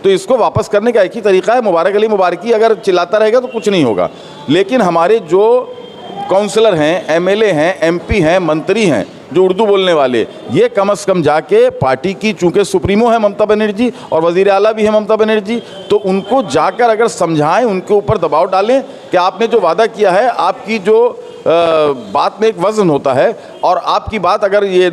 तो इसको वापस करने का एक ही तरीका है, मुबारक अली मुबारकी अगर चिल्लाता रहेगा तो कुछ नहीं होगा। लेकिन हमारे जो काउंसलर हैं, एमएलए हैं, एमपी हैं, मंत्री हैं जो उर्दू बोलने वाले, ये कम से कम जाके पार्टी की, चूँकि सुप्रीमो है ममता बनर्जी और वज़ीर आला भी है ममता बनर्जी, तो उनको जाकर अगर समझाएं, उनके ऊपर दबाव डालें कि आपने जो वादा किया है, आपकी जो बात में एक वज़न होता है और आपकी बात अगर ये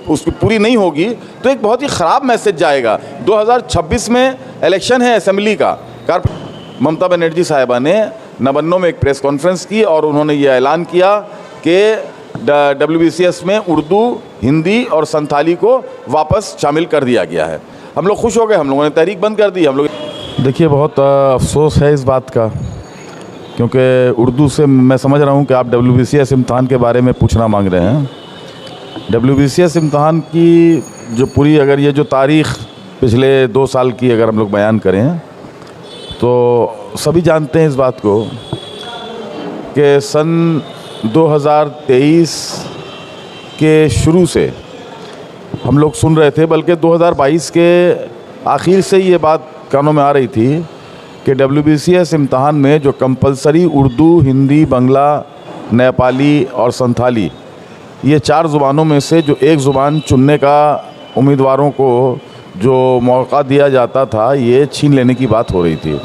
उसकी पूरी नहीं होगी तो एक बहुत ही ख़राब मैसेज जाएगा। 2026 में इलेक्शन है असेंबली का। ममता बनर्जी साहिबा ने नवन्नों में एक प्रेस कॉन्फ्रेंस की और उन्होंने ये ऐलान किया कि WBCS में उर्दू, हिंदी और संथाली को वापस शामिल कर दिया गया है। हम लोग खुश हो गए, हम लोगों ने तहरीक बंद कर दी। हम लोग देखिए, बहुत अफसोस है इस बात का, क्योंकि उर्दू से मैं समझ रहा हूँ कि आप WBCS इम्तहान के बारे में पूछना मांग रहे हैं। WBCS इम्तहान की जो पूरी, अगर ये जो तारीख़ पिछले 2 साल की अगर हम लोग बयान करें तो सभी जानते हैं इस बात को कि सन 2023 के शुरू से हम लोग सुन रहे थे, बल्कि 2022 के आखिर से ये बात कानों में आ रही थी कि WBCS इम्तहान में जो कंपलसरी उर्दू, हिंदी, बंगला, नेपाली और संथाली, ये 4 ज़ुबानों में से जो एक ज़ुबान चुनने का उम्मीदवारों को जो मौका दिया जाता था, ये छीन लेने की बात हो रही थी।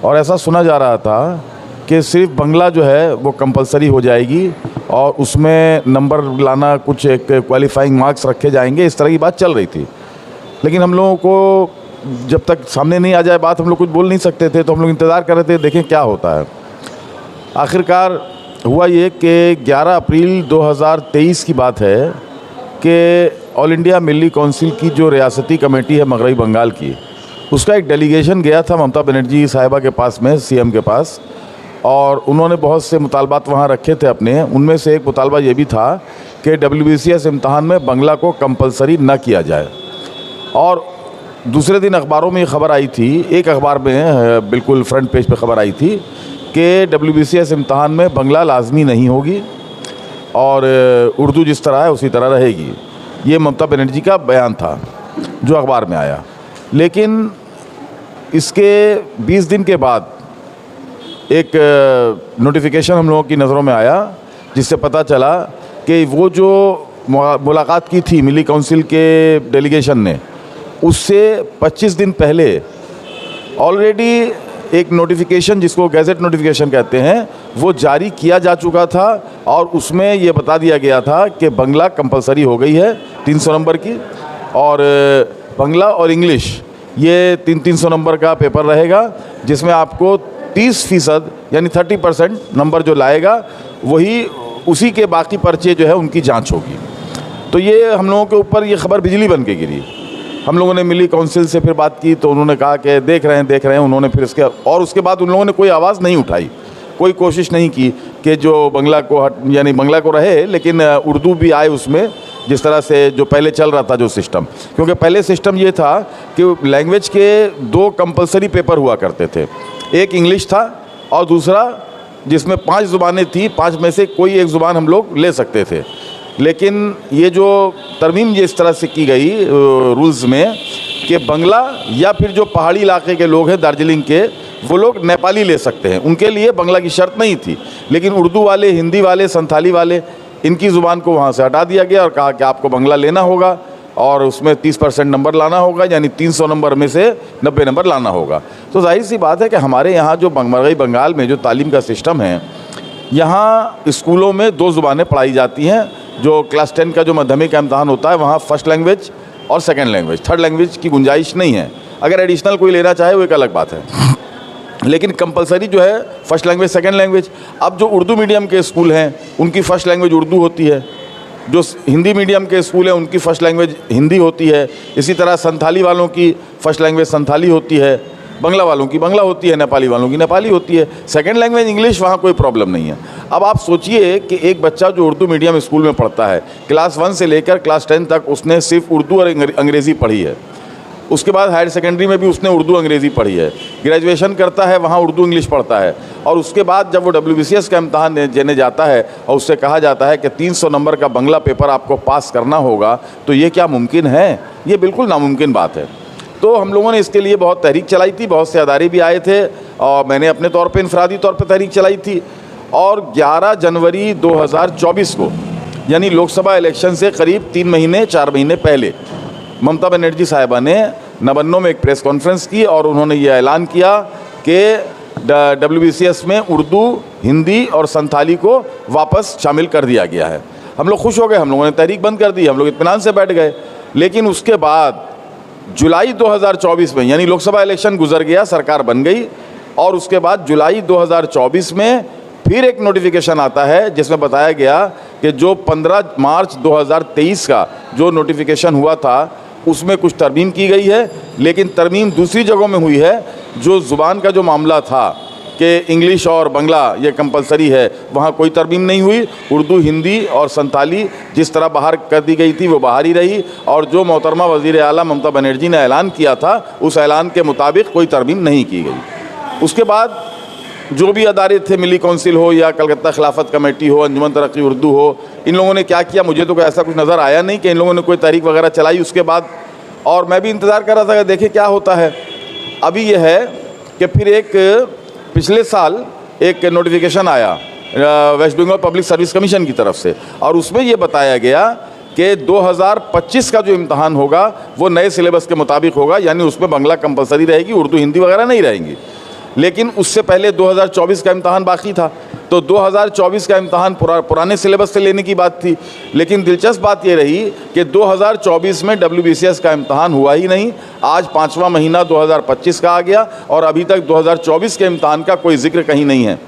और ऐसा सुना जा रहा था कि सिर्फ बंगला जो है वो कंपलसरी हो जाएगी और उसमें नंबर लाना, कुछ एक क्वालिफाइंग मार्क्स रखे जाएंगे, इस तरह की बात चल रही थी। लेकिन हम लोगों को जब तक सामने नहीं आ जाए बात, हम लोग कुछ बोल नहीं सकते थे, तो हम लोग इंतज़ार कर रहे थे देखें क्या होता है। आखिरकार हुआ ये कि 11 अप्रैल 2023 की बात है कि ऑल इंडिया मिली काउंसिल की जो रियासती कमेटी है मगरबी बंगाल की, उसका एक डेलीगेशन गया था ममता बनर्जी साहिबा के पास में, CM के पास, और उन्होंने बहुत से मुतालबात वहाँ रखे थे अपने। उनमें से एक मुतालबा ये भी था कि WBCS इम्तहान में बंगला को कंपलसरी न किया जाए। और दूसरे दिन अखबारों में ये ख़बर आई थी, एक अखबार में बिल्कुल फ्रंट पेज पे ख़बर आई थी कि WBCS इम्तहान में बंगला लाजमी नहीं होगी और उर्दू जिस तरह है उसी तरह रहेगी। ये ममता बनर्जी का बयान था जो अखबार में आया। लेकिन इसके 20 दिन के बाद एक नोटिफिकेशन हम लोगों की नज़रों में आया, जिससे पता चला कि वो जो मुलाकात की थी मिली काउंसिल के डेलीगेशन ने, उससे 25 दिन पहले ऑलरेडी एक नोटिफिकेशन, जिसको गैजेट नोटिफिकेशन कहते हैं, वो जारी किया जा चुका था और उसमें ये बता दिया गया था कि बंगला कंपलसरी हो गई है 300 नंबर की, और बंगला और इंग्लिश ये 300 नंबर का पेपर रहेगा, जिसमें आपको 30% यानी 30% नंबर जो लाएगा वही, उसी के बाकी पर्चे जो है उनकी जांच होगी। तो ये हम लोगों के ऊपर ये खबर बिजली बन के गिरी। हम लोगों ने मिली काउंसिल से फिर बात की तो उन्होंने कहा कि देख रहे हैं। उन्होंने फिर उसके बाद उन लोगों ने कोई आवाज़ नहीं उठाई, कोई कोशिश नहीं की कि जो बंगला को यानी बंगला को रहे लेकिन उर्दू भी आए उसमें, जिस तरह से जो पहले चल रहा था जो सिस्टम। क्योंकि पहले सिस्टम ये था कि लैंग्वेज के 2 कंपलसरी पेपर हुआ करते थे, एक इंग्लिश था और दूसरा जिसमें 5 ज़ुबानें थी, 5 में से कोई एक ज़ुबान हम लोग ले सकते थे। लेकिन ये जो तरमीम ये इस तरह से की गई रूल्स में कि बंगला या फिर जो पहाड़ी इलाके के लोग हैं दार्जिलिंग के, वो लोग नेपाली ले सकते हैं, उनके लिए बंगला की शर्त नहीं थी। लेकिन उर्दू वाले, हिंदी वाले, संथाली वाले, इनकी ज़ुबान को वहाँ से हटा दिया गया और कहा कि आपको बंगला लेना होगा और उसमें 30% नंबर लाना होगा, यानी 300 नंबर में से 90 नंबर लाना होगा। तो जाहिर सी बात है कि हमारे यहाँ जो मगरबी बंगाल में जो तालीम का सिस्टम है, यहाँ स्कूलों में 2 ज़ुबानें पढ़ाई जाती हैं। जो क्लास 10 का जो माध्यमिक का इम्तहान होता है, वहाँ फर्स्ट लैंग्वेज और सेकेंड लैंग्वेज, थर्ड लैंग्वेज की गुंजाइश नहीं है। अगर एडिशनल कोई लेना चाहे वो एक अलग बात है, लेकिन कंपलसरी जो है फर्स्ट लैंग्वेज, सेकेंड लैंग्वेज। अब जो उर्दू मीडियम के स्कूल हैं उनकी फ़र्स्ट लैंग्वेज उर्दू होती है, जो हिंदी मीडियम के स्कूल हैं उनकी फ़र्स्ट लैंग्वेज हिंदी होती है। इसी तरह संथाली वालों की फ़र्स्ट लैंग्वेज संथाली होती है, बंगला वालों की बंगला होती है, नेपाली वालों की नेपाली होती है। सेकेंड लैंग्वेज इंग्लिश, वहाँ कोई प्रॉब्लम नहीं है। अब आप सोचिए कि एक बच्चा जो उर्दू मीडियम स्कूल में पढ़ता है, क्लास 1 से लेकर क्लास 10 तक उसने सिर्फ उर्दू और अंग्रेज़ी पढ़ी है, उसके बाद हायर सेकेंडरी में भी उसने उर्दू अंग्रेज़ी पढ़ी है, ग्रेजुएशन करता है वहाँ उर्दू इंग्लिश पढ़ता है, और उसके बाद जब वो WBCS का इम्तहान देने जाता है और उससे कहा जाता है कि 300 नंबर का बंगला पेपर आपको पास करना होगा, तो ये क्या मुमकिन है? ये बिल्कुल नामुमकिन बात है। तो हम लोगों ने इसके लिए बहुत तहरीक चलाई थी, बहुत से अदारे भी आए थे और मैंने अपने तौर पे इनफरादी तौर पे तहरीक चलाई थी। और 11 जनवरी 2024 को यानी लोकसभा इलेक्शन से करीब 3 महीने 4 महीने पहले ममता बनर्जी साहिबा ने नवन्नों में एक प्रेस कॉन्फ्रेंस की और उन्होंने ये ऐलान किया कि WBCS में उर्दू, हिंदी और संथाली को वापस शामिल कर दिया गया है। हम लोग खुश हो गए, हम लोगों ने तहरीक बंद कर दी, हम लोग इत्मीनान से बैठ गए। लेकिन उसके बाद जुलाई 2024 में यानी लोकसभा इलेक्शन गुजर गया, सरकार बन गई और उसके बाद जुलाई 2024 में फिर एक नोटिफिकेशन आता है जिसमें बताया गया कि जो 15 मार्च 2023 का जो नोटिफिकेशन हुआ था उसमें कुछ तरमीम की गई है, लेकिन तरमीम दूसरी जगहों में हुई है। जो ज़ुबान का जो मामला था कि इंग्लिश और बंगला ये कंपलसरी है, वहाँ कोई तरमीम नहीं हुई। उर्दू, हिंदी और संताली जिस तरह बाहर कर दी गई थी वो बाहर ही रही और जो मोहतरमा वज़ीर आला ममता बनर्जी ने ऐलान किया था उस ऐलान के मुताबिक कोई तरमीम नहीं की गई। उसके बाद जो भी अदारे थे, मिली काउंसिल हो या कलकत्ता खिलाफत कमेटी हो, अंजुमन तरक्की उर्दू हो, इन लोगों ने क्या किया, मुझे तो कोई ऐसा कुछ नज़र आया नहीं कि इन लोगों ने कोई तहरीक वगैरह चलाई उसके बाद। और मैं भी इंतज़ार कर रहा था कि देखिए क्या होता है। अभी यह है कि फिर एक पिछले साल एक नोटिफिकेशन आया west Bengal public service commission की तरफ से और उसमें ये बताया गया कि 2025 का जो इम्तहान होगा वो नए सिलेबस के मुताबिक होगा, यानी उसमें बंगला कंपलसरी रहेगी, उर्दू, हिंदी वगैरह नहीं रहेंगी। लेकिन उससे पहले 2024 का इम्तहान बाकी था, तो 2024 का इम्तहान पुराने सिलेबस से लेने की बात थी। लेकिन दिलचस्प बात ये रही कि 2024 में WBCS का इम्तहान हुआ ही नहीं। आज 5वां महीना 2025 का आ गया और अभी तक 2024 के इम्तहान का कोई जिक्र कहीं नहीं है।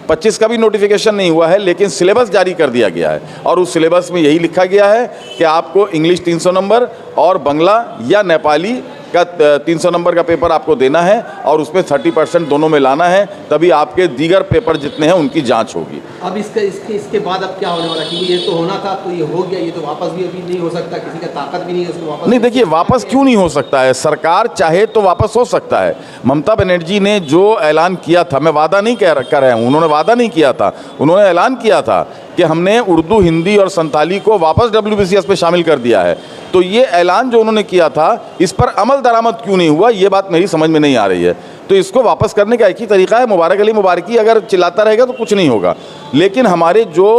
25 का भी नोटिफिकेशन नहीं हुआ है, लेकिन सिलेबस जारी कर दिया गया है और उस सिलेबस में यही लिखा गया है कि आपको इंग्लिश 300 नंबर और बंगला या नेपाली का 300 नंबर का पेपर आपको देना है और उसमें 30% दोनों में लाना है, तभी आपके दीगर पेपर जितने हैं उनकी जांच होगी। अब इसके बाद अब क्या होने वाला, क्योंकि ये तो होना था तो ये हो गया, ये तो वापस भी अभी नहीं हो सकता, किसी का ताकत भी नहीं है उसको वापस। नहीं, देखिए वापस क्यों नहीं हो सकता है, सरकार चाहे तो वापस हो सकता है। ममता बनर्जी ने जो ऐलान किया था, मैं वादा नहीं कर रहा हूँ, उन्होंने वादा नहीं किया था, उन्होंने ऐलान किया था कि हमने उर्दू, हिंदी और संताली को वापस WBCS पे शामिल कर दिया है। तो ये ऐलान जो उन्होंने किया था इस पर अमल दरामद क्यों नहीं हुआ, ये बात मेरी समझ में नहीं आ रही है। तो इसको वापस करने का एक ही तरीका है, मुबारक अली मुबारकी अगर चिल्लाता रहेगा तो कुछ नहीं होगा। लेकिन हमारे जो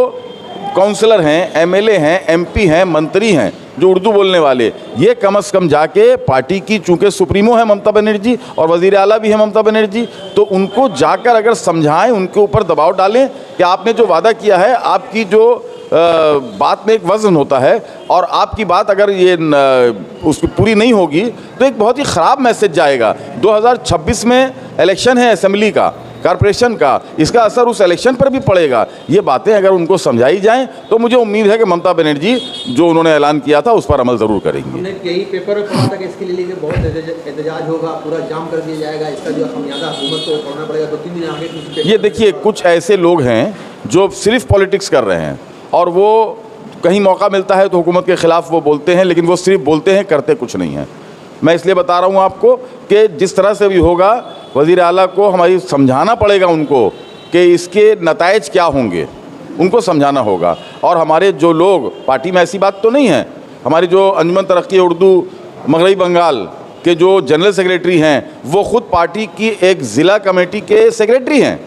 काउंसलर हैं, MLA हैं, MP हैं, मंत्री हैं जो उर्दू बोलने वाले, ये कम से कम जाके पार्टी की, चूँकि सुप्रीमो है ममता बनर्जी और वज़ीर आला भी है ममता बनर्जी, तो उनको जाकर अगर समझाएं, उनके ऊपर दबाव डालें कि आपने जो वादा किया है, आपकी जो बात में एक वज़न होता है और आपकी बात अगर ये उसकी पूरी नहीं होगी तो एक बहुत ही ख़राब मैसेज जाएगा। 2026 में इलेक्शन है असेंबली का, कॉरपोरेशन का, इसका असर उस इलेक्शन पर भी पड़ेगा। ये बातें अगर उनको समझाई जाएं तो मुझे उम्मीद है कि ममता बनर्जी जो उन्होंने ऐलान किया था उस पर अमल ज़रूर करेंगी। हमने यही पेपर में पढ़ा था कि इसके लिए बहुत एहतजाज होगा, पूरा जाम कर दिया जाएगा, इसका जो खमियाजा हुकूमत को पढ़ना पड़ेगा 2-3 दिन आगे। ये देखिए, कुछ ऐसे लोग हैं जो सिर्फ पॉलिटिक्स कर रहे हैं और वो कहीं मौका मिलता है तो हुकूमत के ख़िलाफ़ वो बोलते हैं, लेकिन वो सिर्फ बोलते हैं, करते कुछ नहीं हैं। मैं इसलिए बता रहा हूँ आपको कि जिस तरह से भी होगा वज़ीर आला को हमारी समझाना पड़ेगा उनको कि इसके नताइज क्या होंगे, उनको समझाना होगा। और हमारे जो लोग पार्टी में, ऐसी बात तो नहीं है, हमारी जो अंजुमन तरक्की उर्दू मगरबी बंगाल के जो जनरल सेक्रेटरी हैं वो ख़ुद पार्टी की एक ज़िला कमेटी के सेक्रेटरी हैं,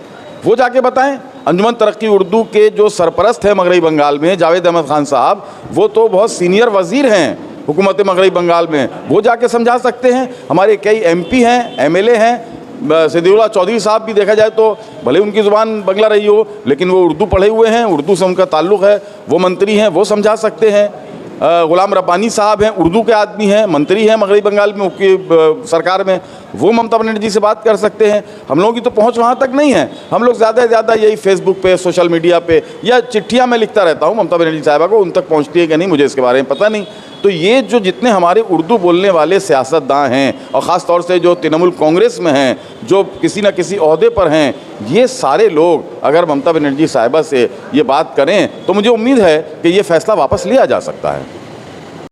वो जाके बताएं। अंजुमन तरक्की उर्दू के जो सरपरस्त हैं मगरबी बंगाल में, जावेद अहमद खान साहब, वो तो बहुत सीनियर वज़ीर हैं हुकूमत मगरबी बंगाल में, वो जाके समझा सकते हैं। हमारे कई MP हैं, MLA हैं, सदीउल्लाह चौधरी साहब भी देखा जाए तो भले उनकी ज़ुबान बंगला रही हो लेकिन वो उर्दू पढ़े हुए हैं, उर्दू से उनका ताल्लुक़ है, वो मंत्री हैं, वो समझा सकते हैं। गुलाम रब्बानी साहब हैं, उर्दू के आदमी हैं, मंत्री हैं मगरबी बंगाल में की सरकार में, वो ममता बनर्जी से बात कर सकते हैं। हम लोगों की तो पहुंच वहां तक नहीं है। हम लोग ज़्यादा से ज़्यादा यही फेसबुक पे, सोशल मीडिया पे या चिट्ठियां मैं लिखता रहता हूं ममता बनर्जी साहिबा को, उन तक पहुंचती है कि नहीं मुझे इसके बारे में पता नहीं। तो ये जो जितने हमारे उर्दू बोलने वाले सियासतदान हैं और ख़ास तौर से जो तृणमूल कांग्रेस में हैं, जो किसी न किसी ओहदे पर हैं, ये सारे लोग अगर ममता बनर्जी साहिबा से ये बात करें तो मुझे उम्मीद है कि ये फ़ैसला वापस लिया जा सकता है।